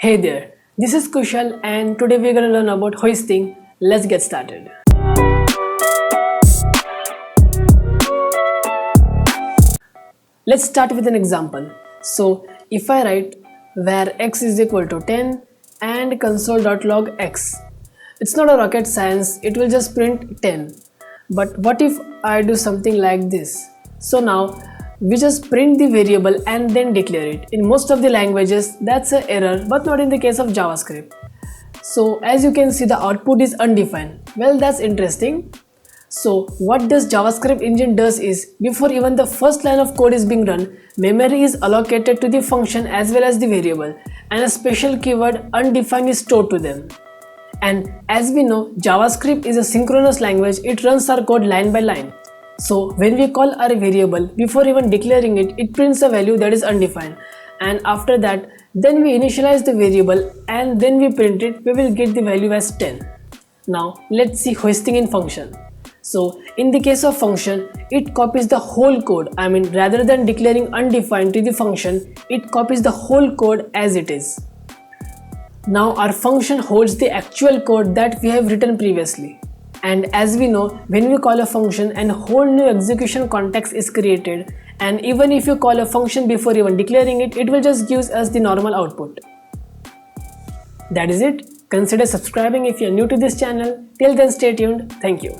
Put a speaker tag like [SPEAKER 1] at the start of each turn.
[SPEAKER 1] Hey there, this is Kushal and today we're going to learn about hoisting. Let's get started. Let's start with an example. So if I write where x is equal to 10 and console.log x, it's not a rocket science, it will just print 10. But what if I do something like this? So now we just print the variable and then declare it. In most of the languages that's an error, but not in the case of JavaScript. So as you can see, the output is undefined. Well, that's interesting. So what this JavaScript engine does is, before even the first line of code is being run, memory is allocated to the function as well as the variable, and a special keyword undefined is stored to them. And as we know, JavaScript is a synchronous language. It runs our code line by line. So when we call our variable, before even declaring it, it prints a value that is undefined, and after that then we initialize the variable and then we print it. We will get the value as 10. Now let's see hoisting in function. So in the case of function, it copies the whole code. Rather than declaring undefined to the function, it copies the whole code as it is. Now our function holds the actual code that we have written previously. And as we know, when we call a function, a whole new execution context is created, and even if you call a function before even declaring it, it will just give us the normal output. That is it. Consider subscribing if you are new to this channel. Till then, stay tuned. Thank you.